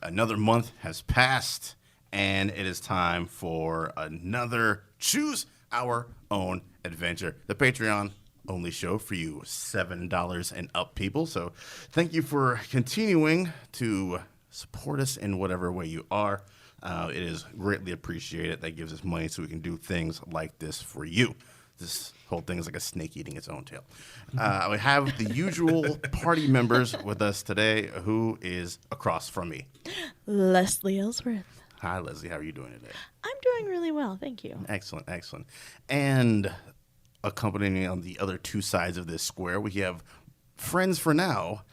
Another month has passed, and it is time for another Choose Our Own Adventure, the Patreon only show for you $7 and up people. So thank you for continuing to support us in whatever way you are. It is greatly appreciated. That gives us money so we can do things like this for you. This whole thing is like a snake eating its own tail. We have the usual party members with us today. Who is across from me? Leslie Ellsworth. Hi, Leslie. How are you doing today? I'm doing really well, thank you. Excellent, excellent. And accompanying me on the other two sides of this square, we have friends for now.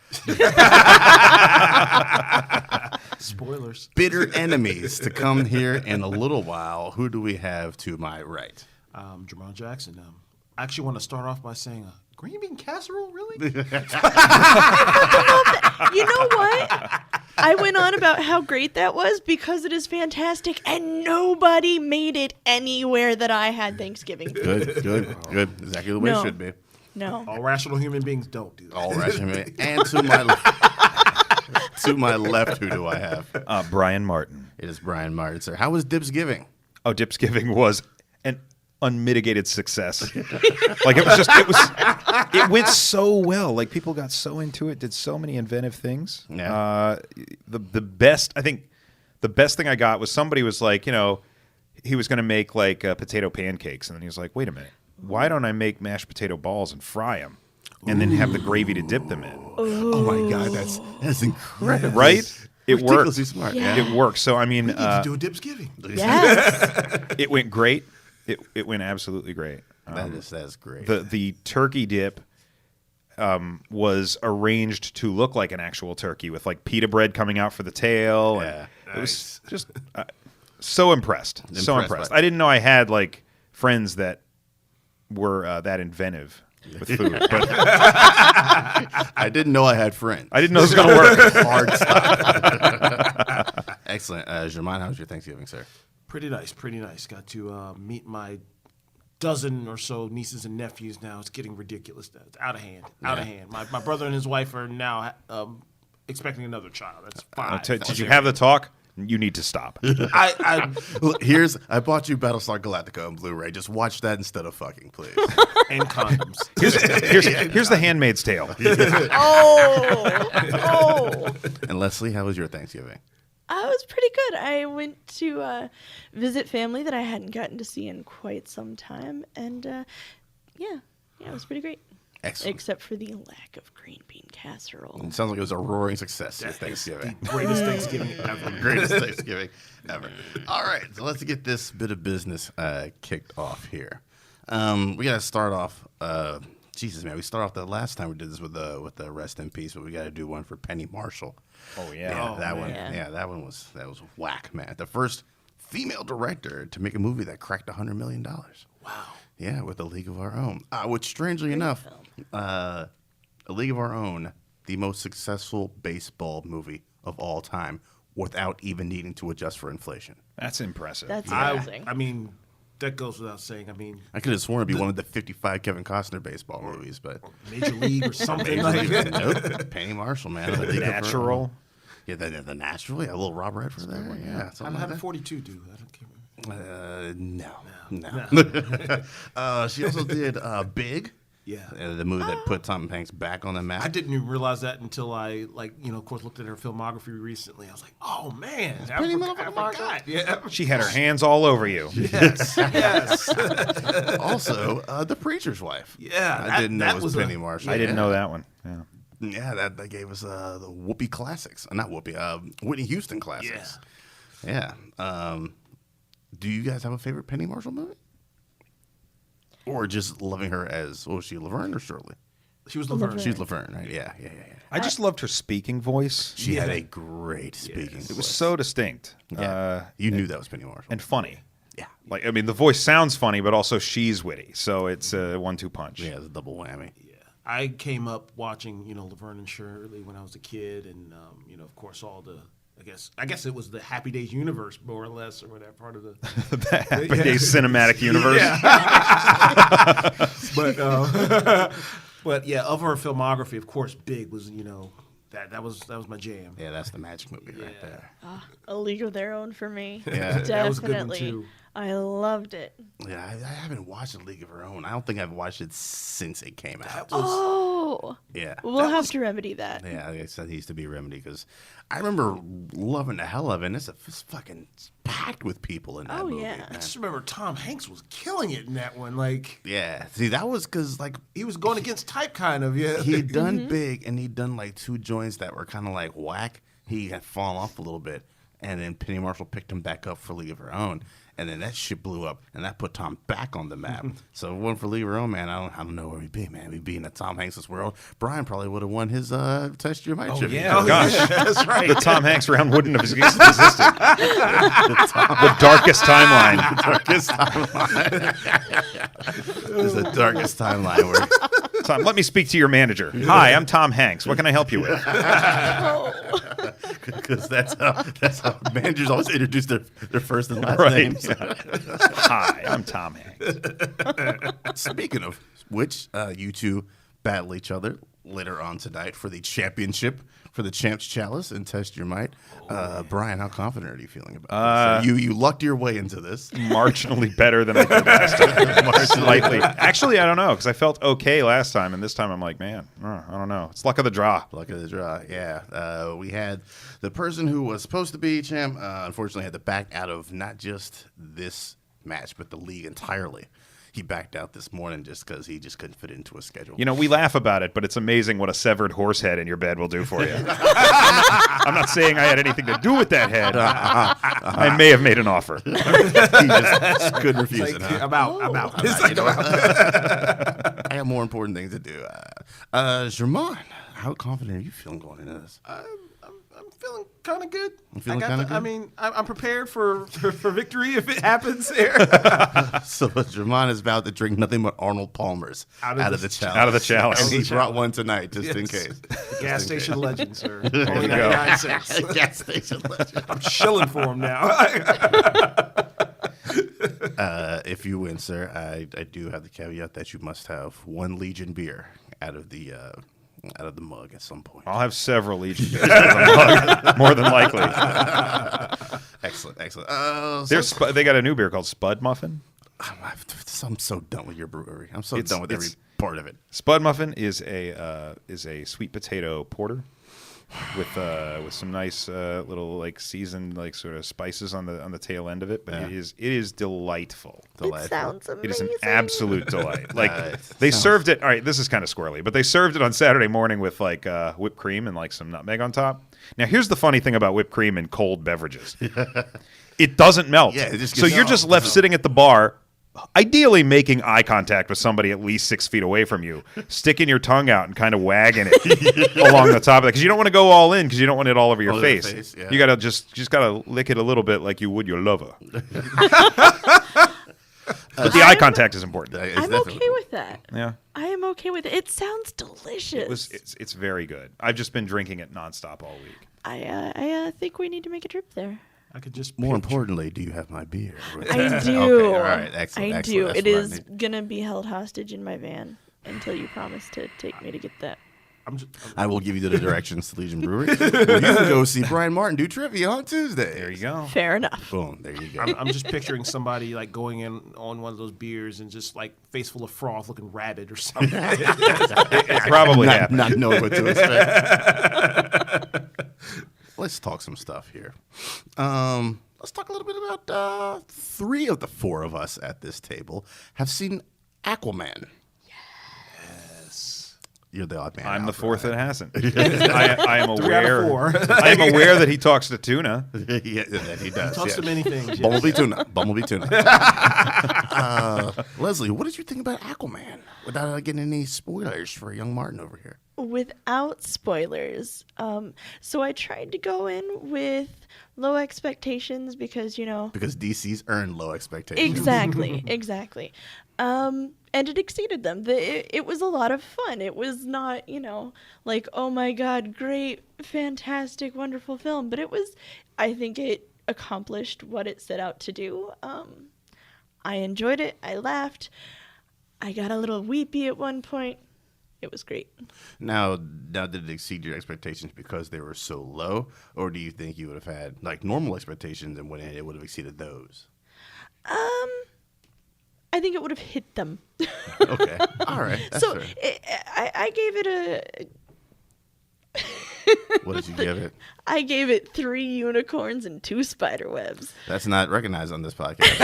Spoilers. Bitter enemies to come here in a little while. Who do we have to my right? Jamal Jackson. I actually want to start off by saying, green bean casserole, really? You know what? I went on about how great that was because it is fantastic, and nobody made it anywhere that I had Thanksgiving. Good. Exactly the way it should be. No. All rational human beings don't do that. All rational. And to my left, who do I have? Brian Martin. It is Brian Martin, sir. How was Dipsgiving? Oh, Dipsgiving was an unmitigated success. It went so well. Like, people got so into it, did so many inventive things. Yeah. The best thing I got was somebody was like, he was going to make like potato pancakes, and then he was like, wait a minute, why don't I make mashed potato balls and fry them, and then have the gravy to dip them in? Oh my God, that's incredible. Right? It worked. Ridiculously smart. Yeah. It worked. So I mean, We need to do a Dipsgiving. Yes. it went great. It went absolutely great. That is great. The turkey dip was arranged to look like an actual turkey with like pita bread coming out for the tail. Yeah, and it was just so impressed. So Impressed impressed. by it. I didn't know I had like friends that were that inventive with food, but I didn't know I had friends. I didn't know it was going to work. Hard stop. Excellent. Jermaine, how was your Thanksgiving, sir? Pretty nice. Got to meet my dozen or so nieces and nephews now. It's getting ridiculous. It's out of hand. My brother and his wife are now expecting another child. That's five. Did you have the talk? You need to stop. Look, I bought you Battlestar Galactica on Blu-ray. Just watch that instead of fucking, please. And condoms. Here's The Handmaid's Tale. Oh. And Leslie, how was your Thanksgiving? I was pretty good. I went to visit family that I hadn't gotten to see in quite some time, and it was pretty great. Excellent. Except for the lack of green bean casserole. It sounds like it was a roaring success, your Thanksgiving. The greatest Thanksgiving ever. Greatest Thanksgiving ever. All right, so let's get this bit of business kicked off here. We got to start off. Jesus, man, we started off the last time we did this with the rest in peace, but we got to do one for Penny Marshall. Oh yeah. That one. man. Yeah, that was whack, man. The first female director to make a movie that cracked $100 million. Wow. Yeah, with A League of Our Own. Which, strangely enough, A League of Our Own, the most successful baseball movie of all time, without even needing to adjust for inflation. That's impressive. That's amazing. I mean, that goes without saying. I mean, I could have sworn it'd be one of the 55 Kevin Costner baseball movies, but Major League or something like that. nope. Penny Marshall, man. A League of Our Own. Natural. Yeah, the Natural. Yeah, a little Rob Redford there. Yeah, How something like did that. 42 do? I don't care. No. She also did Big. Yeah. The movie that put Tom Hanks back on the map. I didn't even realize that until I, of course, looked at her filmography recently. I was like, oh, man. I forgot. Yeah. She had her hands all over you. Yes. Also, The Preacher's Wife. Yeah, I didn't know that it was was Penny Marshall. I didn't know that one. Yeah. Yeah, that gave us the Whoopi classics. Not Whoopi, Whitney Houston classics. Yeah. Do you guys have a favorite Penny Marshall movie? Or just loving her as, was she Laverne or Shirley? She was Laverne. She's Laverne, right? Yeah. I just loved her speaking voice. She had a great speaking It was voice. so distinct. Yeah. You knew that was Penny Marshall. And funny. Yeah. Like, I mean, the voice sounds funny, but also she's witty. So it's a 1-2 punch. Yeah, it's a double whammy. Yeah. I came up watching, Laverne and Shirley when I was a kid, and of course, all the I guess it was the Happy Days universe, more or less, or whatever part of the The Happy Days cinematic universe. But yeah, of her filmography, of course, Big was That was my jam. Yeah, that's the magic movie right there. A League of Their Own for me. Yeah. That was a good one, Definitely. too. I loved it. Yeah, I haven't watched A League of Her Own. I don't think I've watched it since it came out. Oh, Yeah. we'll have to remedy that. Yeah, I guess that needs to be remedy because I remember loving the hell of it. And it's fucking packed with people in that Oh, movie. yeah. man. I just remember Tom Hanks was killing it in that one. Like, Yeah. See, that was because like he was going against type, kind of. Yeah. he'd done Mm-hmm. big and he'd done like 2 joints that were kind of like whack. He had fallen off a little bit, and then Penny Marshall picked him back up for League of Her Own, and then that shit blew up, and that put Tom back on the map. So if it wasn't for League of Her Own, man, I don't know where we'd be, man. We'd be in the Tom Hanks' world. Brian probably would have won his Test Your Might trivia. Yeah, gosh. That's right. The Tom Hanks round wouldn't have existed. The darkest timeline. Darkest timeline. This is the darkest timeline where Tom, let me speak to your manager. Hi, I'm Tom Hanks. What can I help you with? because that's how managers always introduce their first and last Right. names. Hi, I'm Tom Hanks. Speaking of which, you two battle each other later on tonight for the championship for the Champs Chalice and Test Your Might. Brian, how confident are you feeling about this? You lucked your way into this. Marginally better than I did last time. Slightly. Actually, I don't know, because I felt okay last time, and this time I'm like, man, I don't know. It's luck of the draw. Luck of the draw, yeah. We had the person who was supposed to be champ, unfortunately had to back out of not just this match, but the league entirely. He backed out this morning just because he just couldn't fit into a schedule. You know, we laugh about it, but it's amazing what a severed horse head in your bed will do for you. I'm not saying I had anything to do with that head. I may have made an offer. He just couldn't refuse it. Huh? I'm out. It's You like, know I'm what? out. I have more important things to do. Jermon, how confident are you feeling going into this? I'm feeling kind of good. You feeling kinda good? I mean, I'm prepared for victory if it happens here. So Jermon is about to drink nothing but Arnold Palmer's out of the chalice. Out of the chalice. And he Out of the brought chalice. one tonight just in Yes. case. Gas station legend, sir. you Only go. 99 cents. Gas station legend. I'm shilling for him now. If you win, sir, I do have the caveat that you must have 1 Legion beer out of the mug at some point. I'll have several Legion beers more than likely. Excellent. They got a new beer called Spud Muffin. I'm so done with your brewery. I'm so It's- done with every it's- part of it. Spud Muffin is a sweet potato porter with some nice little like seasoned like sort of spices on the tail end of it. But Yeah. it is delightful. It sounds amazing. It is an absolute delight. Like It they sounds- served it. All right, this is kind of squirrely, but they served it on Saturday morning with like whipped cream and like some nutmeg on top. Now, here's the funny thing about whipped cream in cold beverages: it doesn't melt. Yeah, it just so gets- you're just left sitting at the bar. Ideally, making eye contact with somebody at least 6 feet away from you, sticking your tongue out and kind of wagging it along the top of it, because you don't want to go all in, because you don't want it all over your All over your face. face, yeah. You gotta just gotta lick it a little bit like you would your lover. But the eye contact is important. It's I'm definitely- okay with that. Yeah, I am okay with it. It sounds delicious. it's very good. I've just been drinking it nonstop all week. I think we need to make a trip there. I could just More picture- importantly, do you have my beer? I do. Okay, all right, excellent. I excellent. do. That's It what I is need. gonna be held hostage in my van until you promise to take me to get that. I will give you the directions to Legion Brewery. Where you can go see Brian Martin do trivia on Tuesday. There you go. Fair enough. Boom. There you go. I'm just picturing somebody like going in on one of those beers and just like face full of froth, looking rabid or something. It probably not, happened. not knowing what to expect. Let's talk some stuff here. Let's talk a little bit about 3 of the 4 of us at this table have seen Aquaman. Yes. You're the odd man. I'm the out, 4th right? that hasn't. I am 3 out of aware. 4. I am aware that he talks to tuna. Yeah, that he does. Talks to yeah. many things. yes. Bumblebee tuna. Bumblebee tuna. Leslie, what did you think about Aquaman? Without getting any spoilers for young Martin over here. Without spoilers, so I tried to go in with low expectations because Because DC's earned low expectations. exactly. And it exceeded them. It was a lot of fun. It was not, like, oh my God, great, fantastic, wonderful film. But I think it accomplished what it set out to do. I enjoyed it. I laughed. I got a little weepy at one point. it was great. Now, did it exceed your expectations because they were so low, or do you think you would have had like normal expectations and when it would have exceeded those? I think it would have hit them. Okay, all right. That's So fair. I gave it a. What did you give it? I gave it 3 unicorns and 2 spider webs. That's not recognized on this podcast.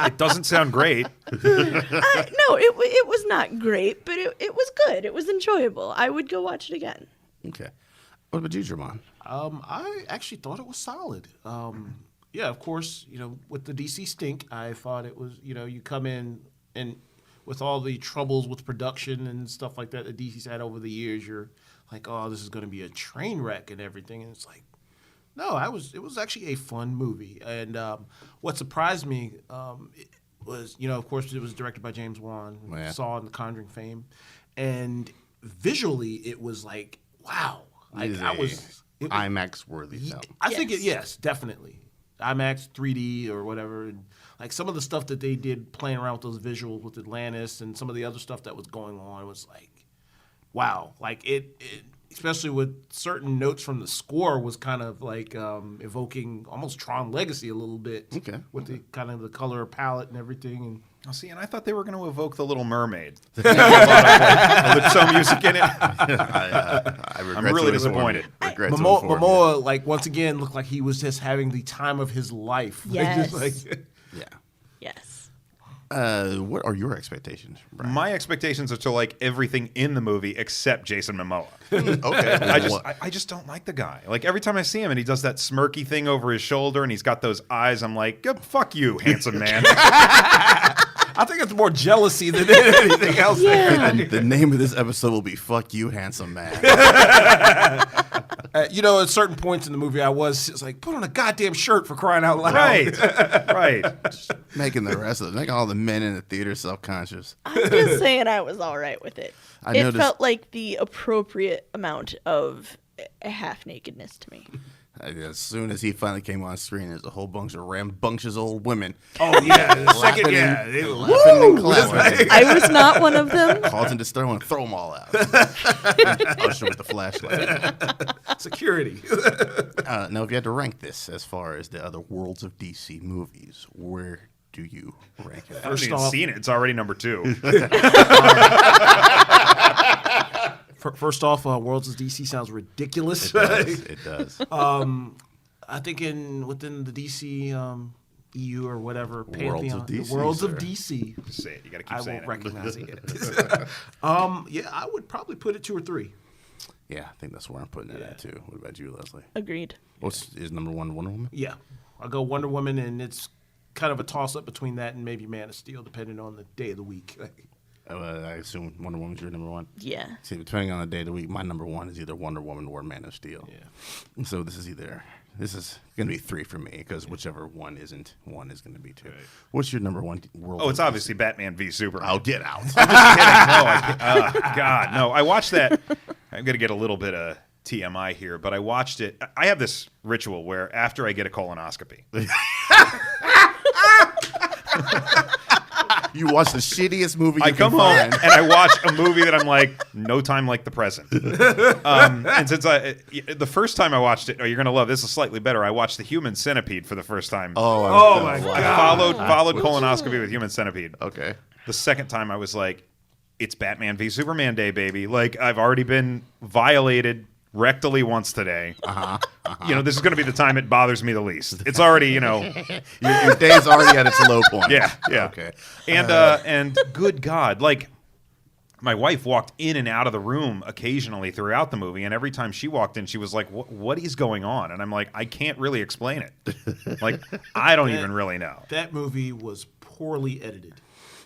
It doesn't sound great. No, it was not great, but it was good. It was enjoyable. I would go watch it again. Okay. What about you, Jermon? I actually thought it was solid. Yeah, of course, with the DC stink, I thought it was, you come in and with all the troubles with production and stuff like that DC's had over the years, you're like, oh, this is going to be a train wreck and everything. And it's like, no, it was actually a fun movie. And what surprised me was, of course, it was directed by James Wan, who Yeah. saw in The Conjuring fame. And visually, it was like, wow. Like, It is it was IMAX worthy film. I think Yes. yes, definitely. IMAX 3D or whatever. And like some of the stuff that they did playing around with those visuals with Atlantis and some of the other stuff that was going on was like, wow. Like it especially with certain notes from the score was kind of like evoking almost Tron Legacy a little bit. Okay. With the kind of the color palette and everything. And Oh, see, and I thought they were going to evoke The Little Mermaid. Calypso music in it. I regret I'm really to inform you. disappointed. Regret to Momoa, inform you. Momoa, like once again, looked like he was just having the time of his life. Yes. Yeah. Yes. What are your expectations, Brian? My expectations are to like everything in the movie except Jason Momoa. Okay. I just don't like the guy. Like every time I see him and he does that smirky thing over his shoulder and he's got those eyes, I'm like, fuck you, handsome man. I think it's more jealousy than anything else. Yeah. The name of this episode will be "Fuck You, Handsome Man." At certain points in the movie, I was just like, put on a goddamn shirt for crying out loud. Right. Making making all the men in the theater self-conscious. I'm just saying I was all right with it. I It noticed- felt like the appropriate amount of half nakedness to me. As soon as he finally came on screen, there's a whole bunch of rambunctious old women Oh, yeah. The second, Laughing yeah. and- They were laughing and clapping. I was not one of them. Causing to throw them all out. Usher with the flashlight. security. Now, if you had to rank this as far as the other worlds of DC movies, where do you rank it? I haven't First even off- seen it. It's already number 2. First off, Worlds of DC sounds ridiculous. It does. I think within the DC EU or whatever, Worlds Pantheon, of DC, the Worlds sir. of DC, Just say it. You got to keep I saying won't it. recognize it yet. Yeah, I would probably put it 2 or 3. Yeah, I think that's where I'm putting it at too. What about you, Leslie? Agreed. Is number 1 Wonder Woman? Yeah, I'll go Wonder Woman, and it's kind of a toss-up between that and maybe Man of Steel, depending on the day of the week. I assume Wonder Woman's your number 1. Yeah. See, depending on the day of the week, my number 1 is either Wonder Woman or Man of Steel. Yeah. So this is going to be 3 for me because whichever one isn't, 1 is going to be 2. What's your number 1 world? Oh, it's of obviously Batman v Superman. I'll get out. God, no. I watched that. I'm going to get a little bit of TMI here, but I watched it. I have this ritual where after I get a colonoscopy, You watch the shittiest movie you I can come home find. and I watch a movie that I'm like, no time like the present. And since the first time I watched it, you're going to love this is slightly better. I watched The Human Centipede for the first time. Oh, my I God. followed colonoscopy with Human Centipede. Okay. The second time I was like, it's Batman v Superman Day, baby. Like, I've already been violated rectally once today. This is going to be the time it bothers me the least. It's already, Your day's already at its low point. yeah. Okay. And good God, like, my wife walked in and out of the room occasionally throughout the movie, and every time she walked in, she was like, what is going on? And I'm like, I can't really explain it. Like, I don't even really know. That movie was poorly edited.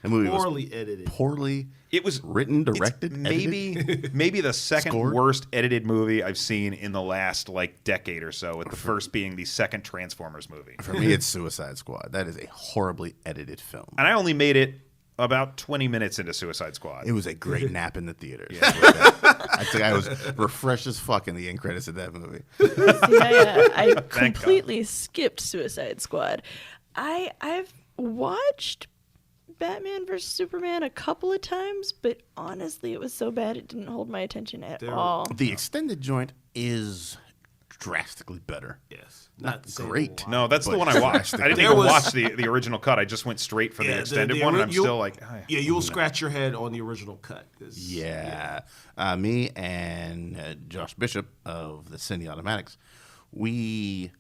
The movie was Poorly edited. poorly It was written, it's directed, edited? maybe the second Scored? worst edited movie I've seen in the last decade or so, with the first being the second Transformers movie. For me, it's Suicide Squad. That is a horribly edited film. And I only made it about 20 minutes into Suicide Squad. It was a great nap in the theater. I think I was refreshed as fuck in the end credits of that movie. See, I God. completely skipped Suicide Squad. I've watched Batman vs Superman a couple of times, but honestly, it was so bad it didn't hold my attention at all. The extended joint is drastically better. Yes. Not to say great. a lot. No, that's the But one I watched. I didn't There even was- watch the original cut. I just went straight for the extended one, and I'm still like, oh, Yeah, you'll scratch your head on the original cut. 'Cause- Yeah. Me and Josh Bishop of the Cindy Automatics, we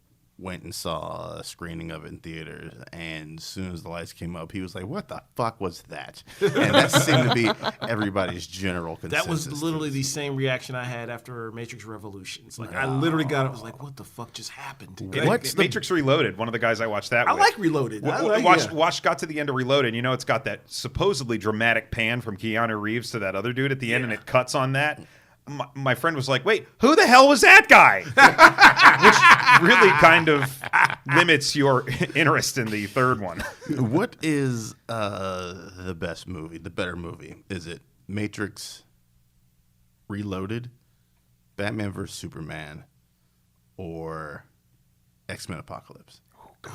went and saw a screening of it in theaters, and as soon as the lights came up, he was like, "What the fuck was that?" And that seemed to be everybody's general consensus. That was literally the same reaction I had after Matrix Revolutions. Like, I literally got it. Was like, what the fuck just happened? What's the Matrix Reloaded. One of the guys I watched that I with. like Reloaded. I like- Watched, got to the end of Reloaded. You know, it's got that supposedly dramatic pan from Keanu Reeves to that other dude at the end, and it cuts on that. My friend was like, "Wait, who the hell was that guy?" Which really kind of limits your interest in the third one. What is the best movie, the better movie? Is it Matrix Reloaded, Batman vs Superman, or X-Men Apocalypse?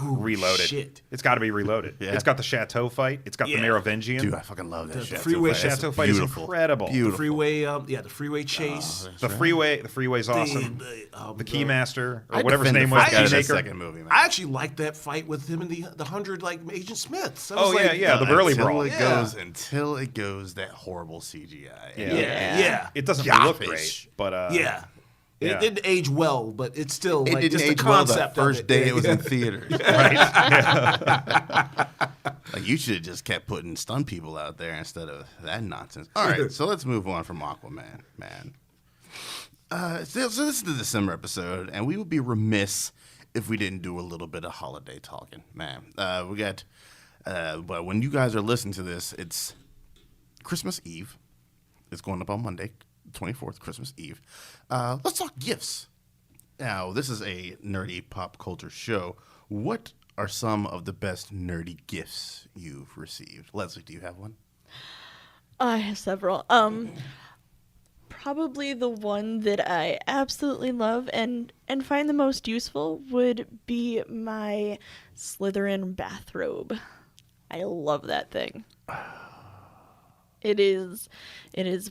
Ooh, Reloaded. Shit. It's got to be Reloaded. Yeah. It's got the Chateau fight. It's got Yeah. the Merovingian. Dude, I fucking love that shit. freeway Chateau fight is beautiful. incredible. Beautiful. The freeway, the freeway chase. The freeway's awesome. The Keymaster, or I whatever his defend name the was, fuck out of that Keymaker. second movie, man. I actually liked that fight with him and the 100 like Agent Smiths. I was Oh, like, yeah, the Burly until Brawl. It Yeah. goes until it goes that horrible CGI. Yeah. It doesn't Gothish. look great, but Yeah. Yeah. It didn't age well, but it's still It like didn't just age the well the concept first of it. day Yeah. it was in theaters. right. Like, you should have just kept putting stunt people out there instead of that nonsense. All right, so let's move on from Aquaman, man. So this is the December episode, and we would be remiss if we didn't do a little bit of holiday talking, man. We got, but when you guys are listening to this, it's Christmas Eve. It's going up on Monday, 24th, Christmas Eve. Let's talk gifts. Now, this is a nerdy pop culture show. What are some of the best nerdy gifts you've received? Leslie, do you have one? I have several. Probably the one that I absolutely love and find the most useful would be my Slytherin bathrobe. I love that thing. It is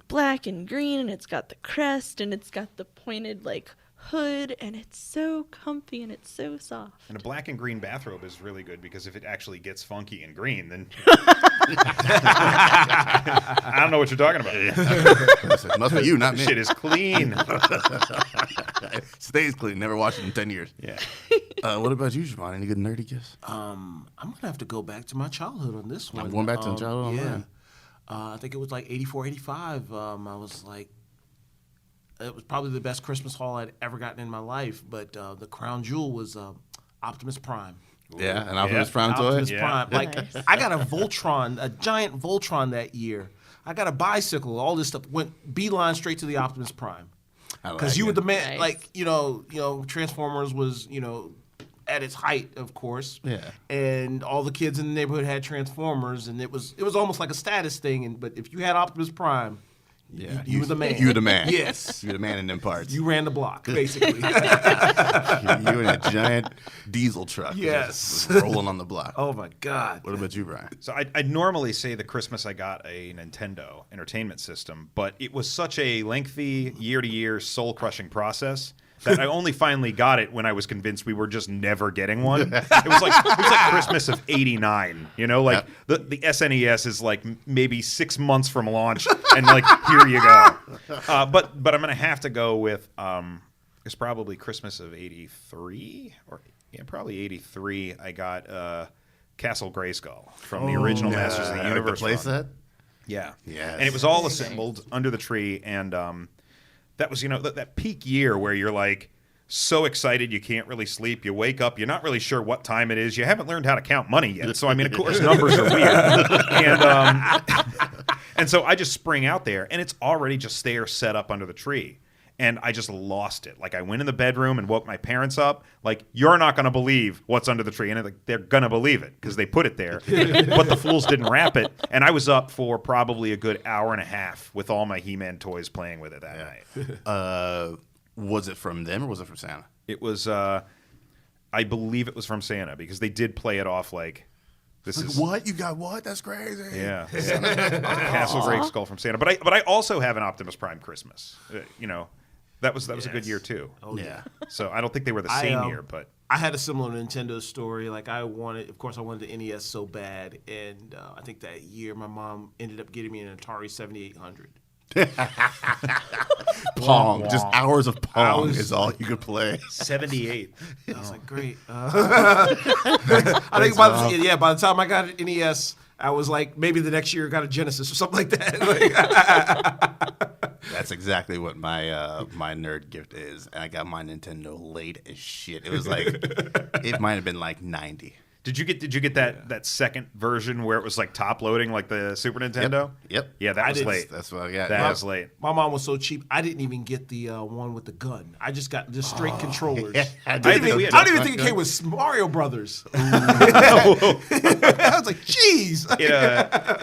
black and green, and it's got the crest, and it's got the pointed like hood, and it's so comfy and it's so soft. And a black and green bathrobe is really good because if it actually gets funky and green, then I don't know what you're talking about. Must be you, not me. Shit is clean. Stays clean. Never washed it in 10 years. Yeah. What about you, Siobhan? Any good nerdy gifts? I'm gonna have to go back to my childhood on this one. I'm going back to childhood on Yeah. mine. I think it was like 84, 85. I was like, it was probably the best Christmas haul I'd ever gotten in my life. But the crown jewel was Optimus Prime. Yeah, an Optimus Yeah. Prime toy? Optimus Yeah. Prime. Like, Nice. I got a Voltron, a giant Voltron that year. I got a bicycle. All this stuff went beeline straight to the Optimus Prime. I like Because you it. were the man, Nice. like, you know, Transformers was, at its height, of course. Yeah. And all the kids in the neighborhood had Transformers, and it was almost like a status thing. But if you had Optimus Prime, Yeah, you were the man. You were the man. Yes. You were the man in them parts. you ran the block, basically. You in a giant diesel truck. Yes. Just rolling on the block. Oh my God. What about you, Brian? So I'd normally say the Christmas I got a Nintendo Entertainment System, but it was such a lengthy year-to-year soul-crushing process that I only finally got it when I was convinced we were just never getting one. It was like Christmas of '89. You know, like the SNES is like maybe 6 months from launch, and like here you go. But I'm gonna have to go with it's probably Christmas of '83 or probably '83. I got Castle Grayskull from the original Masters of the Universe The run. playset? Yeah. Yes. And it was all assembled under the tree. And that was, that peak year where you're like so excited you can't really sleep. You wake up, you're not really sure what time it is. You haven't learned how to count money yet. So, I mean, of course, numbers are weird. And so I just spring out there, and it's already just there set up under the tree. And I just lost it. Like, I went in the bedroom and woke my parents up. Like, you're not going to believe what's under the tree. And they're going to believe it because they put it there. But the fools didn't wrap it. And I was up for probably a good hour and a half with all my He-Man toys playing with it that night. Was it from them or was it from Santa? It was, I believe it was from Santa because they did play it off like This is What? You got what? That's crazy. yeah. Castle Grape Skull from Santa. But I also have an Optimus Prime Christmas. That was a good year too. Oh, Yeah. So I don't think they were the same year, but I had a similar Nintendo story. Like I wanted the NES so bad, and I think that year my mom ended up getting me an Atari 7800. Pong. Just hours of Pong Hours. is all you could play. 78. I was like, great. I think by the time I got an NES, I was like, maybe the next year I got a Genesis or something like that. That's exactly what my my nerd gift is, and I got my Nintendo late as shit. It was like it might have been like 90. Did you get that second version where it was like top loading like the Super Nintendo? Yep. Yeah, that I was didn't- late. That's what I got. That was late. My mom was so cheap, I didn't even get the one with the gun. I just got just straight controllers. Yeah, I I didn't did. even- We had I don't even a think it gun. came with Mario Brothers. I was like, jeez.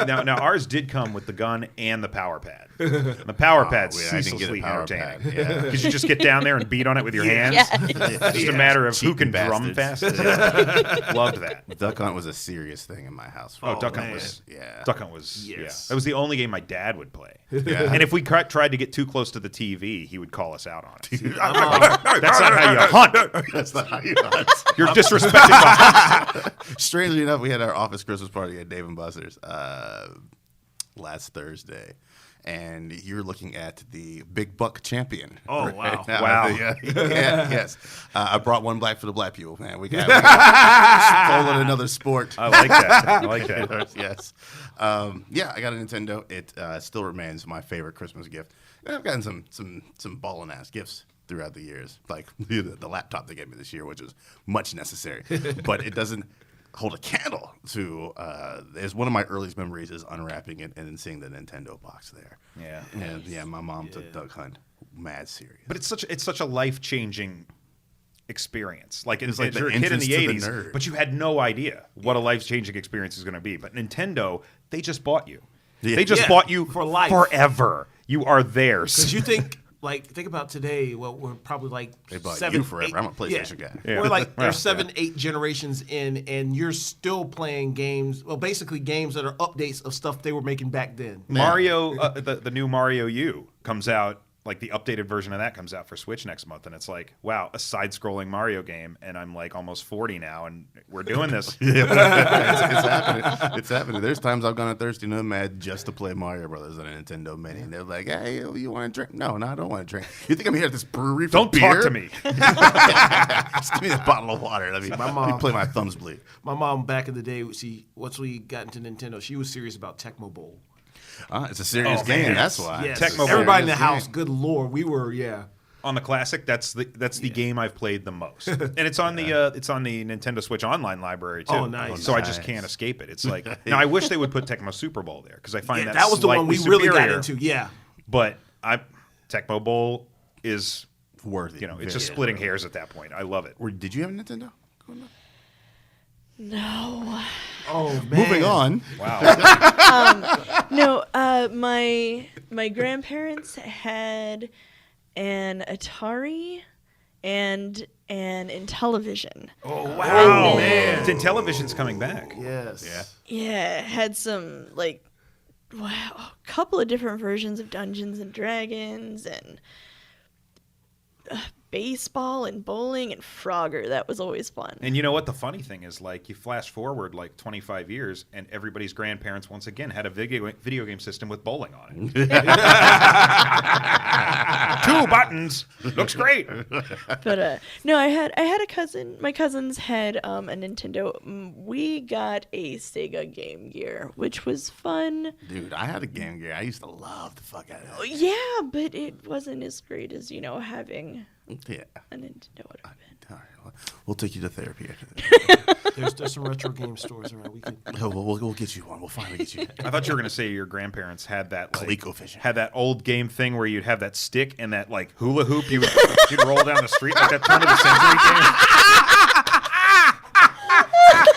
Now ours did come with the gun and the power pad. The power pad's wait, I didn't get a ceaselessly power entertaining. pad. Yeah. Because you just get down there and beat on it with your hands. Yeah. It's just a matter of who can Cheating drum bastards. fastest. Yeah. Loved that. Duck Hunt was a serious thing in my house. Oh, Duck Hunt man. was. Yeah. Duck Hunt was. Yes. Yeah. That was the only game my dad would play. Yeah. And if we tried to get too close to the TV, he would call us out on it. That's not how you hunt. That's not how you hunt. You're disrespecting the hunt. Strangely enough, we had our office Christmas party at Dave & Buster's last Thursday. And you're looking at the Big Buck champion. Oh, right wow. now. Wow. Yeah, yes. I brought one black for the black people, man. We got stolen another sport. I like that. I like that. Yes. Yeah, I got a Nintendo. It still remains my favorite Christmas gift. And I've gotten some ballin' ass gifts throughout the years, like the laptop they gave me this year, which is much necessary. But it doesn't hold a candle to. Is one of my earliest memories is unwrapping it and then seeing the Nintendo box there. Yeah. And yeah, my mom took Duck Hunt mad serious. But it's such a life-changing experience. Like was like you're a the kid in the entrance to the 80s, nerd. but you had no idea what a life-changing experience is going to be. But Nintendo, they just bought you. Yeah. They just Yeah, bought you for life. forever. You are theirs. Because you think about today. Well, we're probably like They bought 7, you forever. 8 I'm a PlayStation guy. Yeah. We're like Yeah. there's 7, 8 generations in, and you're still playing games. Well, basically games that are updates of stuff they were making back then. Mario, the new Mario U comes out. Like the updated version of that comes out for Switch next month, and it's like, wow, a side-scrolling Mario game, and I'm like almost 40 now, and we're doing this. it's happening. It's happening. There's times I've gone to Thirsty No Mad just to play Mario Brothers on a Nintendo Mini, and they're like, "Hey, you want to drink? No, I don't want to drink. You think I'm here at this brewery for Don't beer? talk to me. Just give me a bottle of water. Let me play my thumbs bleed." My mom back in the day, once we got into Nintendo, she was serious about Tecmo Bowl. It's a serious Oh, game. man. That's why. Yes. Tecmo Bowl. Everybody in the Serious house, game. good lord, we were On the Classic, that's the game I've played the most, and it's on the Nintendo Switch Online library too. Oh, nice. So I just Nice. can't escape it. It's like now I wish they would put Tecmo Super Bowl there because I find Yeah, that that was the one we slightly really got superior. into. Yeah. But Tecmo Bowl is Worthy. it's just splitting hairs at that point. I love it. Did you have a Nintendo? No. Oh man. Moving on. Wow. No, my grandparents had an Atari and an Intellivision. Oh And wow, then- man, television's coming back. Yes. Yeah. Yeah, it had some a couple of different versions of Dungeons and Dragons and baseball and bowling and Frogger. That was always fun. And you know what? The funny thing is, like, you flash forward like 25 years, and everybody's grandparents once again had a video game system with bowling on it. 2 buttons. Looks great. But no, I had a cousin. My cousins had a Nintendo. We got a Sega Game Gear, which was fun. Dude, I had a Game Gear. I used to love the fuck out of it. Yeah, but it wasn't as great as having Yeah. a Nintendo would have been. All right. Well, we'll take you to therapy after this. There's some retro game stores around. We could. We'll get you one. We'll finally get you. I thought you were going to say your grandparents had that ColecoVision. had that old game thing where you'd have that stick and that like hula hoop you'd roll down the street like that turn of the century game.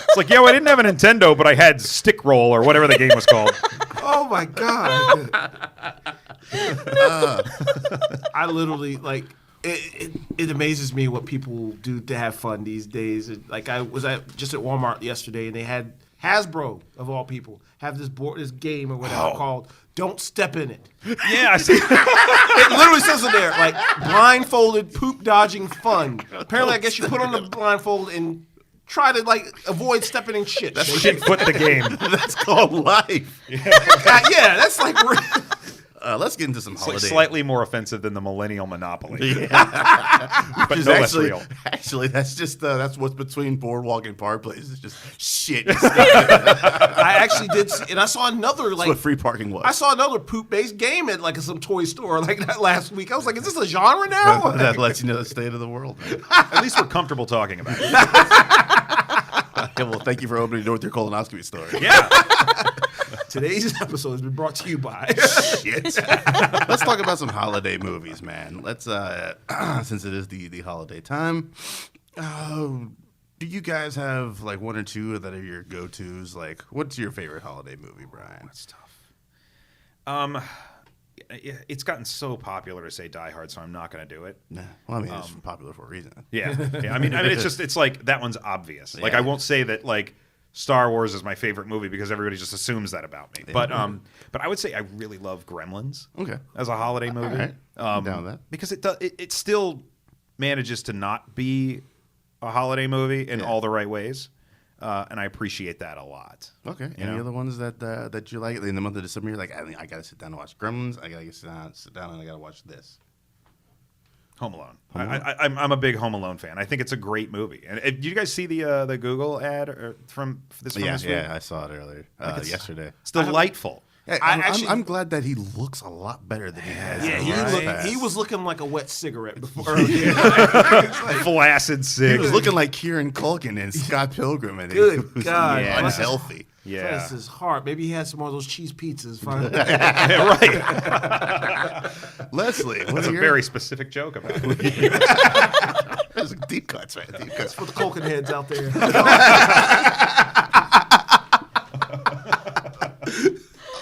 It's like, yeah, well, I didn't have a Nintendo, but I had Stick Roll or whatever the game was called. Oh my god. I literally like. It amazes me what people do to have fun these days. Like I was just at Walmart yesterday, and they had Hasbro, of all people, have this game or whatever called "Don't Step in It." Yeah, I see. It literally says it there, like blindfolded poop dodging fun. Apparently, I guess you put on the blindfold and try to like avoid stepping in shit. Shit foot the game. That's called life. Yeah, that's like. Let's get into some It's like holiday. slightly more offensive than the Millennial Monopoly. Which But is no less actually, real. actually, that's just that's what's between Boardwalk and Park Place. It's just shit. I actually did, see, and I saw another That's like. what free parking was. I saw another poop-based game at like some toy store like that last week. I was like, "Is this a genre now?" that lets you know the state of the world. Man. At least we're comfortable talking about it. Okay, well, thank you for opening the door with your colonoscopy story. Yeah. Today's episode has been brought to you by. Shit. Let's talk about some holiday movies, man. Let's since it is the holiday time. Do you guys have like one or two that are your go-tos? Like, what's your favorite holiday movie, Brian? It's tough. It's gotten so popular to say Die Hard, so I'm not going to do it. Nah. Well, I mean, it's popular for a reason. Yeah. I mean, it's like that one's obvious. Like, Yeah. I won't say that like Star Wars is my favorite movie because everybody just assumes that about me. But I would say I really love Gremlins. Okay. As a holiday movie. right. I'm down with that. Because it still manages to not be a holiday movie in all the right ways. And I appreciate that a lot. Okay. You Any know? other ones that you like in the month of December? You're like, I got to sit down and watch Gremlins. I got to sit down and I got to watch this. Home Alone. I'm a big Home Alone fan. I think it's a great movie. And did you guys see the Google ad from this week? I saw it earlier yesterday. It's delightful. Yeah, I'm glad that he looks a lot better than he has. Yeah, in the past. he was looking like a wet cigarette before. Flaccid He sig. was looking like Kieran Culkin and Scott Pilgrim, and Good he was God. Yeah. unhealthy. Yeah. Bless his heart. Maybe he had some more of those cheese pizzas. Finally. Right. Leslie, That's a very specific joke about it. Those are deep cuts, man. Deep cuts. For the Culkin heads out there.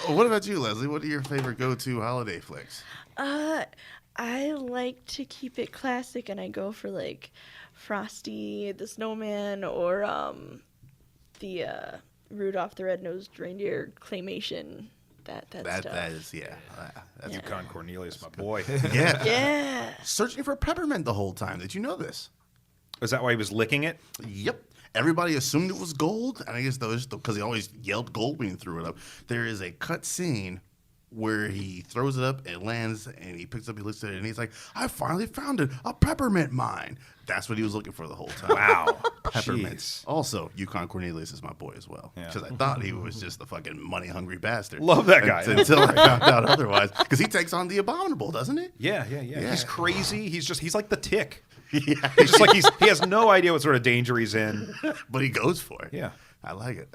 What about you, Leslie? What are your favorite go-to holiday flicks? I like to keep it classic, and I go for like Frosty the Snowman or the Rudolph the Red-Nosed Reindeer claymation. That stuff. That is, that's Yukon Cornelius, my boy. yeah. Yeah. Searching for peppermint the whole time. Did you know this? Is that why he was licking it? Yep. Everybody assumed it was gold, and I guess those because he always yelled gold when he threw it up. There is a cut scene where he throws it up, it lands, and he picks up, he looks at it, and he's like, "I finally found it, a peppermint mine." That's what he was looking for the whole time. Wow. Peppermint. Jeez. Also, Yukon Cornelius is my boy as well. Yeah. Because I thought he was just a fucking money-hungry bastard. Love that guy. Until I found out otherwise. Because he takes on the Abominable, doesn't he? Yeah. Yeah. He's crazy. He's like the Tick. Yeah. He's just like he has no idea what sort of danger he's in. But he goes for it. Yeah. I like it.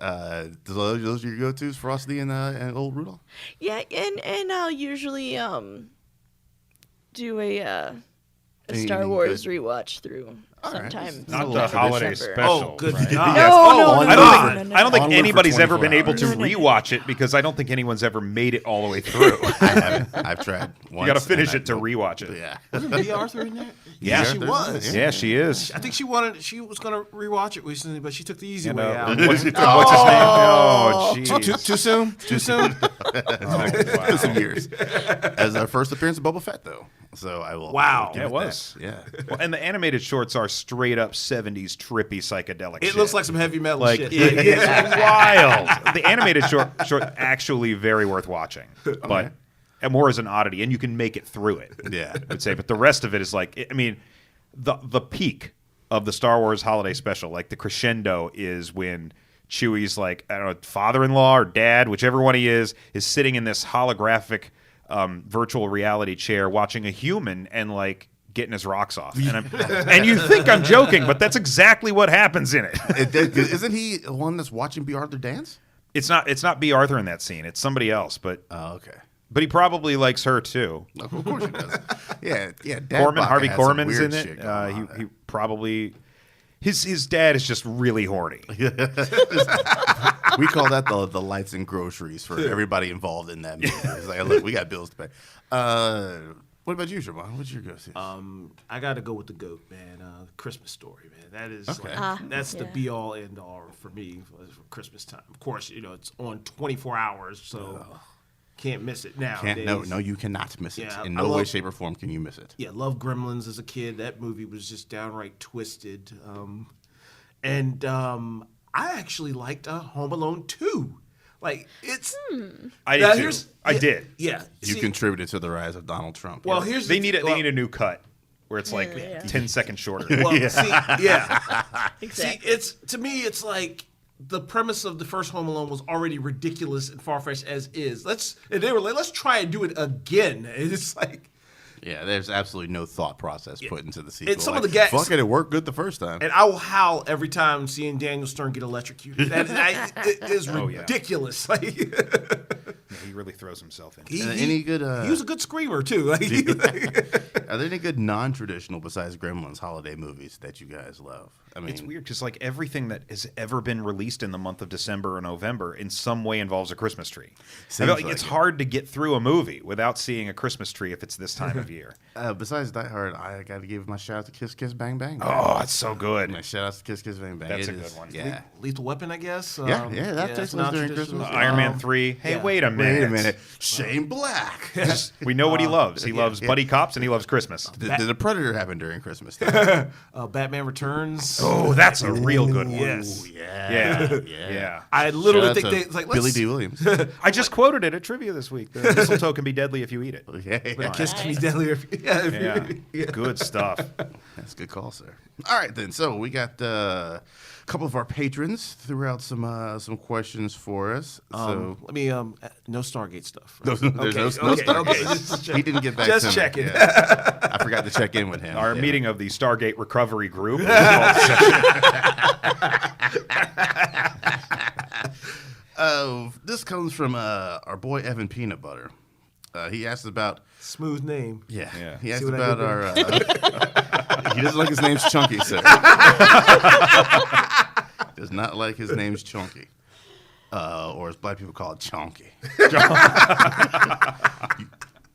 Those are your go-tos, Frosty and old Rudolph? Yeah, and I'll usually do a Star Anything Wars good? rewatch through All right. sometime. Not Not the tradition. holiday December. special. Oh, good right? God. No, Oh, no, I no, don't no, think- no, I don't think Onward for anybody's ever 24 been able to hours. No, no, no. rewatch it because I don't think anyone's ever made it all the way through. I haven't. I've tried once. You got to finish and it to rewatch it. Yeah. Wasn't B. Arthur in that? Yeah. she was. Yeah, she is. I think she was going to rewatch it recently, but she took the easy You way know, out. what's his name? Oh, jeez. Too soon? Too soon? It's some years. As our first appearance of Boba Fett, though. So I will. Wow. give Yeah, it that. was. Yeah. Well, and the animated shorts are straight up 70s trippy psychedelic It shit. looks like some heavy metal like shit. it is wild. The animated short actually very worth watching, but and more as an oddity, and you can make it through it. Yeah. I would say, but the rest of it is like, I mean, the peak of the Star Wars holiday special, like the crescendo, is when Chewie's like, I don't know, father-in-law or dad, whichever one he is sitting in this holographic virtual reality chair watching a human and like getting his rocks off. And you think I'm joking, but that's exactly what happens in it. Isn't he the one that's watching B. Arthur dance? It's not B. Arthur in that scene. It's somebody else, but Oh, okay. he probably likes her too. Of course he does. Yeah. Dad Corman, Baca Harvey has some Korman's weird in shit it. going on He there. probably his dad is just really horny. We call that the lights and groceries for everybody involved in that movie. It's like, look, we got bills to pay. What about you, Siobhan? What's your go-to? I got to go with the GOAT, man. Christmas Story, man. That is Okay. that's the Yeah. be all end all for me for Christmas time. Of course, it's on 24 hours, so can't miss it now. No, you cannot miss it. Yeah, In I no way, love- shape, or form can you miss it. Yeah, love Gremlins as a kid. That movie was just downright twisted. And I actually liked Home Alone 2. Like, it's... I Now, did. here's- Too. I yeah, did. Yeah. You see, contributed to the rise of Donald Trump. Well, here's They need well, a new cut where it's like Yeah. 10 seconds shorter. Well, see, yeah. Exactly. See, it's to me, it's like the premise of the first Home Alone was already ridiculous and far-fetched as is. They were like, let's try and do it again. And it's like, yeah, there's absolutely no thought process put into the sequel. And some of the gags- fuck it worked good the first time. and I will howl every time seeing Daniel Stern get electrocuted. It is Oh, yeah. ridiculous. Like, Yeah, he really throws himself in. Any good? he was a good screamer too. Like, Are there any good non-traditional besides Gremlins holiday movies that you guys love? I mean, It's weird because like everything that has ever been released in the month of December or November in some way involves a Christmas tree. I Seems feel like like it's it. hard to get through a movie without seeing a Christmas tree if it's this time of year. Besides Die Hard, I got to give my shout out to Kiss Kiss Bang Bang. Oh, it's so good. My shout out to Kiss Kiss Bang Bang. That's It a is- good one. Yeah. Lethal Weapon, I guess. Yeah, that takes it's place during non-traditional. Christmas. Iron Man 3. Hey, yeah. wait a minute. Wait a minute, Shane Black. We know what he loves. He loves buddy cops and he loves Christmas. Did the Predator happen during Christmas time? Batman Returns. Oh, that's a real good one. Yes. Yeah, Yeah. I literally Shout out think to it's like Billy let's, D. Williams. I just quoted it at trivia this week. The mistletoe can be deadly if you eat it. Yeah, Kiss can be deadlier. Yeah. Good stuff. that's a good call, sir. All right, then. So we got a couple of our patrons threw out some questions for us. So Let me no Stargate stuff. there's no okay, Stargate. okay, just check. He didn't get back Just to me. checking. Yeah. I forgot to check in with him. Our Yeah. meeting of the Stargate Recovery Group. is called This comes from our boy Evan Peanut Butter. He asked about Smooth name. yeah. Yeah. He asked what I about did our. He doesn't like his name's Chunky, sir. Does not like his name's Chunky, or as black people call it, Chonky.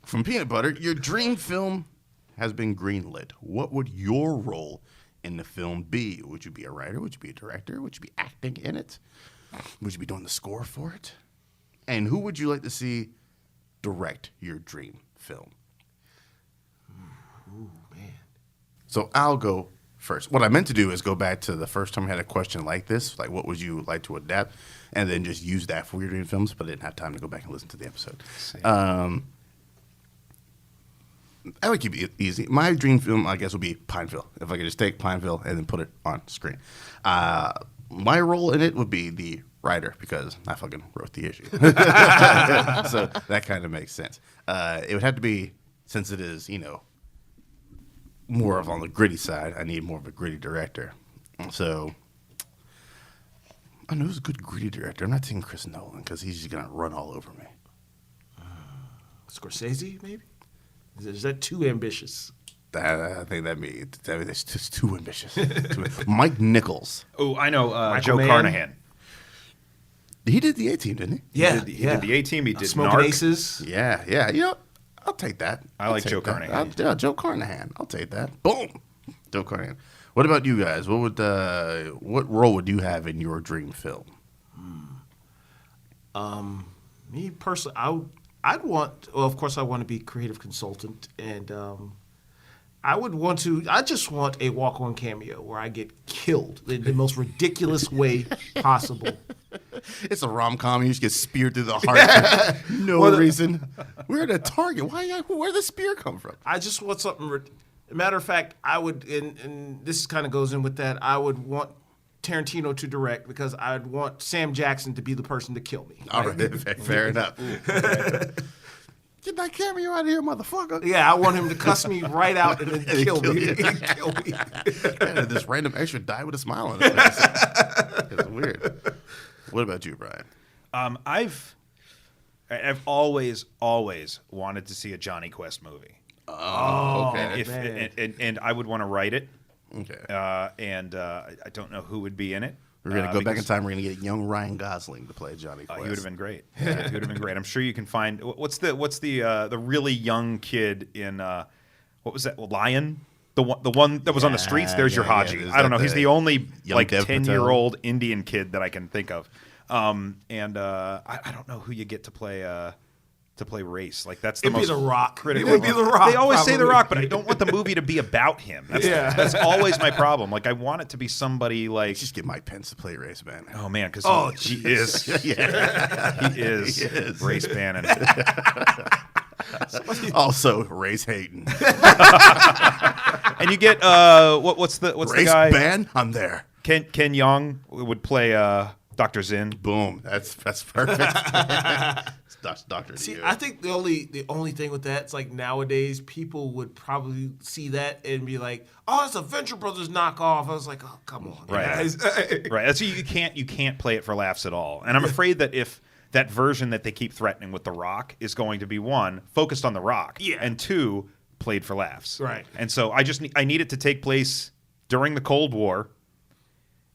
From Peanut Butter, your dream film has been greenlit. What would your role in the film be? Would you be a writer? Would you be a director? Would you be acting in it? Would you be doing the score for it? And who would you like to see direct your dream film? Ooh, man. So I'll go first. What I meant to do is go back to the first time I had a question like this, like what would you like to adapt, and then just use that for your dream films, but I didn't have time to go back and listen to the episode. I would keep it easy. My dream film, I guess, would be Pineville. If I could just take Pineville and then put it on screen. My role in it would be the writer because I fucking wrote the issue. So that kind of makes sense. It would have to be, since it is, more of on the gritty side, I need more of a gritty director. So I know who's a good gritty director. I'm not saying Chris Nolan because he's just going to run all over me. Scorsese, maybe? Is that too ambitious? I think that's just too ambitious. Mike Nichols. Oh, I know Michael Joe Mann. Carnahan. He did the A-Team, didn't he? Yeah, He did the A-Team. He did Smoking Narc. Aces. Yeah. I'll take that. I I'll like take Joe that. Carnahan. Joe Carnahan. I'll take that. Boom. Joe Carnahan. What about you guys? What role would you have in your dream film? Me personally, I'd want. Well, of course, I want to be creative consultant, and I just want a walk-on cameo where I get killed in the most ridiculous way possible. It's a rom-com. You just get speared through the heart. No reason. We're at a Target. Where'd the spear come from? I just want something. Matter of fact, I would, and this kind of goes in with that. I would want Tarantino to direct because I'd want Sam Jackson to be the person to kill me. All right, fair enough. Get that cameo out of here, motherfucker. Yeah, I want him to cuss me right out and then kill me. Kill me. Man, this random extra died with a smile on his face. It's weird. What about you, Brian? I've always wanted to see a Johnny Quest movie. Okay. man. And I would want to write it. Okay. And I don't know who would be in it. We're gonna go back in because- time. We're gonna get young Ryan Gosling to play Johnny Quest. He would have been great. Yeah, he would have been great. I'm sure you can find what's the really young kid in what was that Lion? The one that was on the streets. There's your Haji. Is I don't that know. He's the the only young like Dev Patel? 10-year-old Indian kid that I can think of. I don't know who you get to play race. Like that's the It'd be most The Rock. critical. It would be The Rock, They always say The probably. Rock, but I don't want the movie to be about him. That's always my problem. Like I want it to be somebody like. Just get Mike Pence to play race, man. Oh man, because he is. yeah. He is, He is. race banning. Also, race hating. And you get what's the Race guy? ban. I'm there. Ken Young would play Dr. Zinn. Boom. That's perfect. That's Dr. See, Dio. I think the only thing with that is like nowadays people would probably see that and be like, "Oh, it's a Venture Brothers knockoff." I was like, "Oh, come on, Right. guys." Right. That's you can't play it for laughs at all. And I'm afraid that if that version that they keep threatening with The Rock is going to be one focused on The Rock, Yeah. and two played for laughs, Right. And so I need it to take place during the Cold War.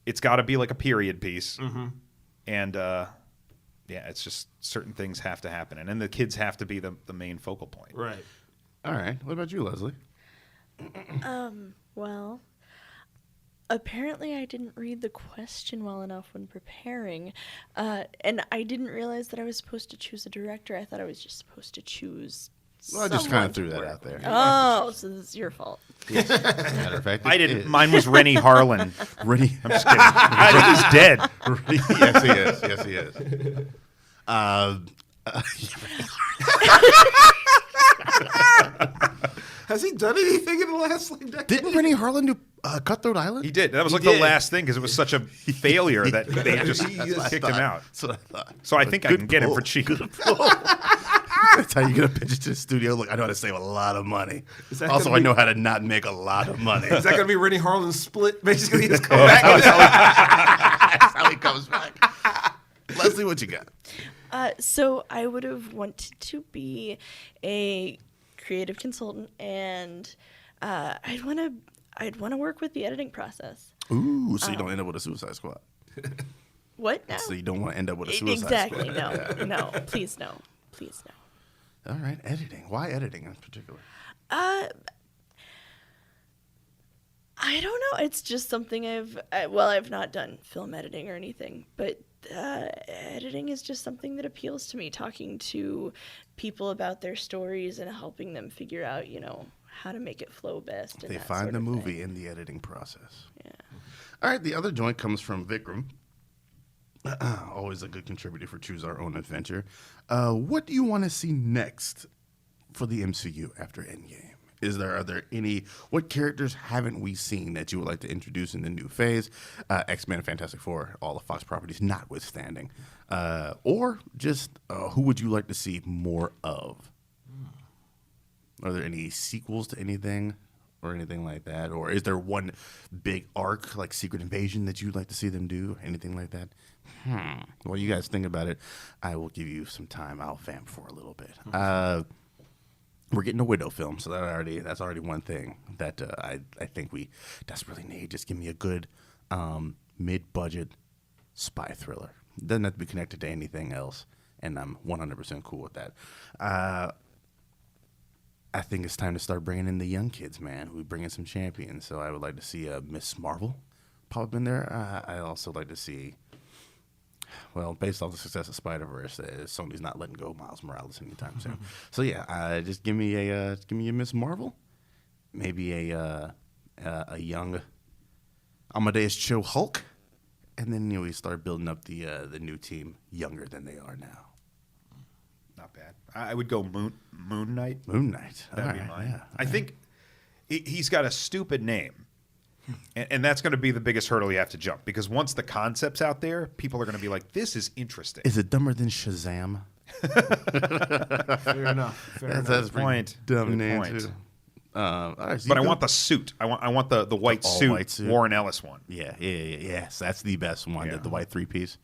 It's got to be like a period piece, and it's just certain things have to happen, and then the kids have to be the main focal point. Right. All right. What about you, Leslie? Well, apparently I didn't read the question well enough when preparing, and I didn't realize that I was supposed to choose a director. I thought I was just supposed to choose. Well, I just someone kind of to through that work out there. with. Oh, so this is your fault. Matter of fact, I it didn't. is. Mine was Rennie Harlan. Rennie. I'm just kidding. I think he's dead. Yes, he is. Yes, he is. Has he done anything in the last like decade? Didn't Rennie Harlan do Cutthroat Island? He did. That was He like the did. last thing because it was such a failure that they just That's what I kicked him thought. out. That's what I thought. So I think I Good can get him pull. for cheap. That's how you get a pitch it to the studio. Look, I know how to save a lot of money. Is that Also, gonna I be- know how to not make a lot of money. Is that going to be Rennie Harlan's split? Basically, he's come back. That's how he comes back. Leslie, what you got? So I would have wanted to be a creative consultant, and I'd want to work with the editing process. Ooh, so you don't end up with a Suicide Squad. What now? So you don't want to end up with a Suicide Exactly. Squad. No. Please no. Please no. All right, editing. Why editing in particular? I don't know. It's just something I've not done film editing or anything, but editing is just something that appeals to me. Talking to people about their stories and helping them figure out, how to make it flow best. And They that find sort the of movie thing. in the editing process. Yeah. All right, the other joint comes from Vikram. Always a good contributor for Choose Our Own Adventure. What do you want to see next for the MCU after Endgame? Are there any, what characters haven't we seen that you would like to introduce in the new phase? X-Men, Fantastic Four, all the Fox properties notwithstanding. Or just who would you like to see more of? Are there any sequels to anything or anything like that? Or is there one big arc like Secret Invasion that you'd like to see them do? Anything like that? While you guys think about it, I will give you some time. I'll vamp for a little bit. We're getting a Widow film, so that's already one thing that I think we desperately need. Just give me a good mid-budget spy thriller. Doesn't have to be connected to anything else, and I'm 100% cool with that. I think it's time to start bringing in the young kids, man. We bring in some champions, so I would like to see Miss Marvel pop up in there. I also like to see, well, based off the success of Spider-Verse, Sony's not letting go of Miles Morales anytime soon. So yeah, just give me a Miss Marvel, maybe a young Amadeus Cho Hulk, and then we start building up the new team younger than they are now. Not bad. I would go Moon Knight. Moon Knight. That'd be All right, mine. yeah. I think he's got a stupid name. And that's going to be the biggest hurdle you have to jump because once the concept's out there, people are going to be like, this is interesting. Is it dumber than Shazam? Fair enough. Fair enough. That's a pretty point. dumb Good name point. too. All right, so But I you go- want the suit. I want the white all suit, white suit. Warren Ellis one. Yes, that's the best one. Yeah. The white three-piece.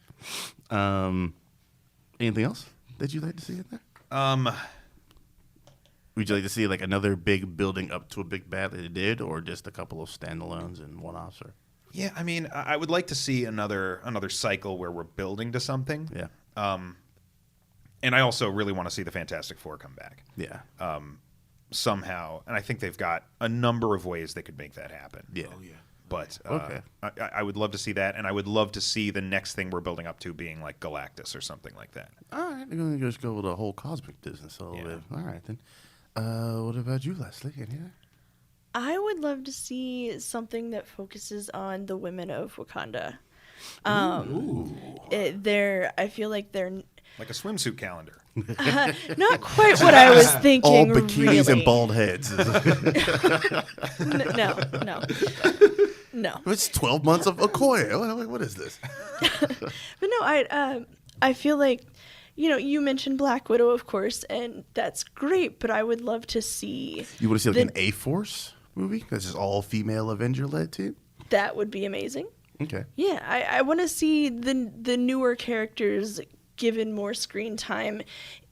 Anything else that you'd like to see in there? Would you like to see like another big building up to a big bad that it did, or just a couple of standalones and one-offs? Or Yeah, I mean, I would like to see another cycle where we're building to something. Yeah. And I also really want to see the Fantastic Four come back Yeah. somehow. And I think they've got a number of ways they could make that happen. Yeah. Oh, yeah. But Okay. I would love to see that, and I would love to see the next thing we're building up to being like Galactus or something like that. All right. We're going to just go with the whole cosmic business a little Yeah. bit. All right, then. What about you, Leslie? Anything? I would love to see something that focuses on the women of Wakanda. I feel like they're Like a swimsuit calendar. not quite what I was thinking. All bikinis really. and bald heads. No. No. It's 12 months of Okoye. What is this? But no, I feel like, you mentioned Black Widow, of course, and that's great, but I would love to see You want to see like the- an A-Force movie? That's just all female Avenger-led team? that would be amazing. Okay. Yeah, I want to see the newer characters given more screen time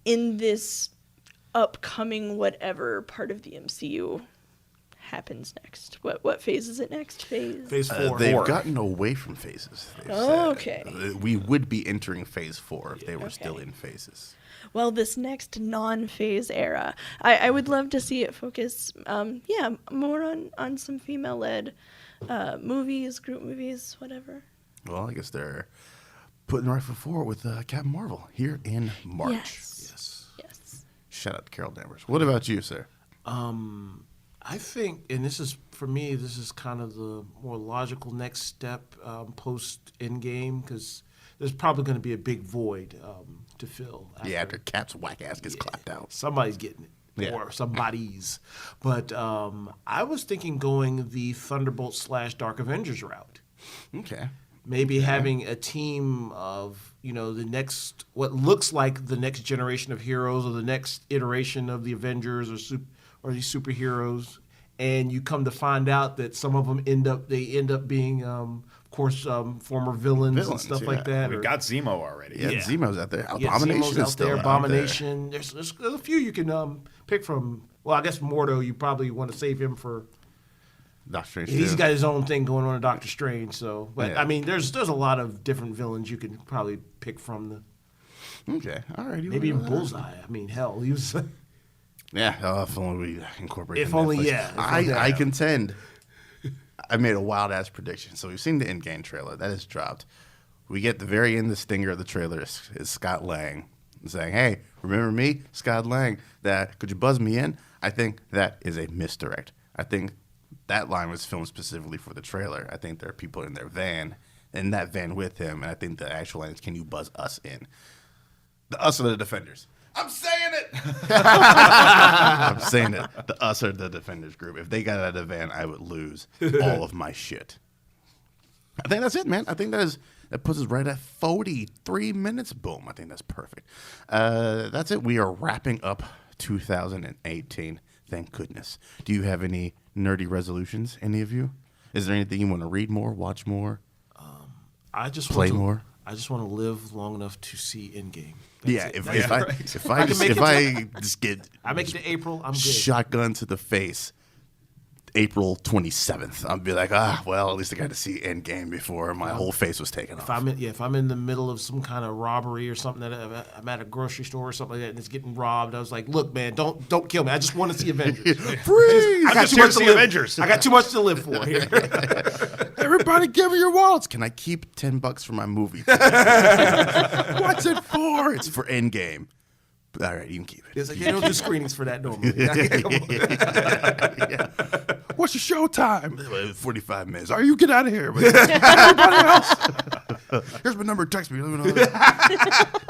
in this upcoming whatever part of the MCU happens next. What phase is it next? Phase 4. They've gotten away from phases. they've Oh, said. okay. We would be entering phase 4 if they were still Okay. in phases. Well, this next non-phase era, I would love to see it focus, more on some female-led movies, group movies, whatever. Well, I guess they're putting the right foot forward with Captain Marvel here in March. Yes. Shout out to Carol Danvers. What about you, sir? I think, and this is for me, this is kind of the more logical next step post Endgame, because there's probably going to be a big void to fill. After Cap's whack ass gets clapped out. Somebody's getting it. Yeah. Or somebody's. But I was thinking going the Thunderbolt / Dark Avengers route. Okay. Maybe having a team of, the next, what looks like the next generation of heroes or the next iteration of the Avengers or these superheroes. And you come to find out that some of them end up being, of course, former villains and stuff yeah. like that. We've got Zemo already. Yeah, Yeah. Zemo's out there. Yeah, Abomination Zemo's is out still there. out Abomination. There's a few you can pick from. Well, I guess Mordo, you probably want to save him for. there. Doctor Strange. He's too. got his own thing going on in Doctor Strange. So, but Yeah. I mean, there's a lot of different villains you can probably pick from. Okay. All right. Maybe even Bullseye. I mean, hell, he was. Yeah. If only we incorporate. If the only, Netflix. yeah, if only, I yeah. contend. I made a wild ass prediction. So we've seen the Endgame trailer that is dropped. We get the very end. The stinger of the trailer is Scott Lang saying, "Hey, remember me, Scott Lang? That could you buzz me in?" I think that is a misdirect. I think that line was filmed specifically for the trailer. I think there are people in their van, in that van with him, and I think the actual line is, "Can you buzz us in?" The us are the defenders. I'm saying it. I'm saying it. The us are the defenders group. If they got out of the van, I would lose all of my shit. I think that's it, man. I think that puts us right at 43 minutes. Boom. I think that's perfect. That's it. We are wrapping up 2018. Thank goodness. Do you have any nerdy resolutions, any of you? Is there anything you want to read more, watch more? I just Play want to, more? I just want to live long enough to see Endgame. Yeah, if I just get I make it to April, I'm good. shotgun to the face April 27th, I'll be like, well, at least I got to see Endgame before my whole face was taken off. If I'm in the middle of some kind of robbery or something, that I'm at a grocery store or something like that, and it's getting robbed, I was like, look, man, don't kill me. I just want to see Avengers. Freeze! I got too here much to to see live. Avengers. I got too much to live for here. Everybody give me your wallets. Can I keep $10 for my movie? What's it for? It's for Endgame. All right, you can keep it. It's like they don't do screenings for that normally. What's your show time? 45 minutes. Are you get out of here? Everybody else. Here's my number. Text me. Let me know.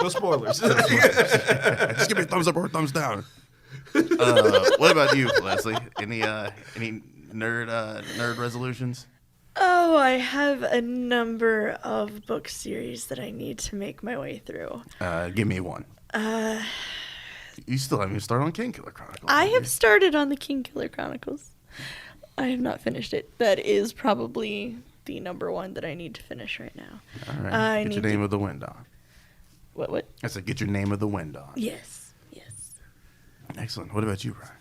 No spoilers. Just give me a thumbs up or a thumbs down. What about you, Leslie? Any nerd resolutions? Oh, I have a number of book series that I need to make my way through. Give me one. You still haven't even started on King Killer Chronicles. I have started on the King Killer Chronicles. I have not finished it. That is probably the number one that I need to finish right now. All right. I Get your need name of the wind on. What? I said, get your name of the wind on. Yes. Excellent. What about you, Brian?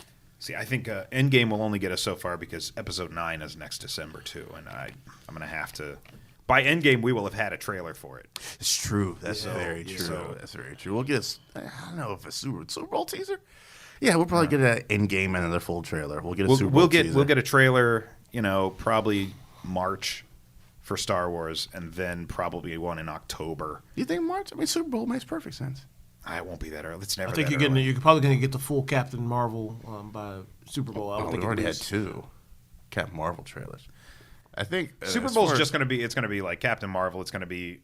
See, I think Endgame will only get us so far because Episode 9 is next December too, and I'm gonna have to. By Endgame, we will have had a trailer for it. It's true. That's very yeah. true. So- That's very true. We'll get I don't know if a Super Bowl teaser. Yeah, we'll probably get an Endgame and another full trailer. We'll get a Super Bowl teaser. We'll get a trailer. Probably March for Star Wars, and then probably one in October. You think March? I mean, Super Bowl makes perfect sense. It won't be that early. It's never. I think that you're early. you're probably going to get the full Captain Marvel by Super Bowl. I don't Oh, think we already it had is. 2 Captain Marvel trailers. I think Super as Bowl's far as- just going to be. It's going to be like Captain Marvel. It's going to be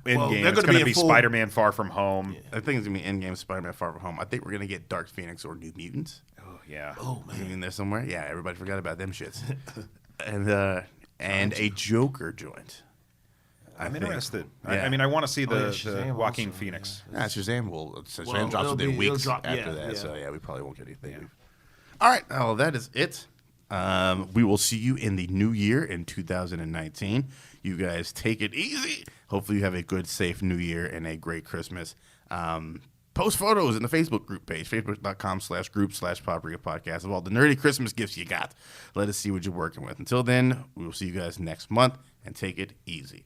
Endgame. they're It's gonna going be to in be full- Spider-Man: Far From Home. I think it's gonna be Endgame, Spider-Man: Far From Home. I think we're gonna get Dark Phoenix or New Mutants. Oh yeah. Oh man. In there somewhere. Yeah, everybody forgot about them shits. and a Joker joint. I'm think. interested. Yeah. I want to see the Shazam Joaquin also, Phoenix. Yeah, Shazam will. Shazam Well, drops it'll within be- weeks it'll drop- after yeah, that. yeah. So yeah, we probably won't get anything. All right, well that is it. We will see you in the new year in 2019. You guys take it easy. Hopefully you have a good, safe New Year and a great Christmas. Post photos in the Facebook group page, facebook.com/group/Paprika Podcast of all the nerdy Christmas gifts you got. Let us see what you're working with. Until then, we will see you guys next month and take it easy.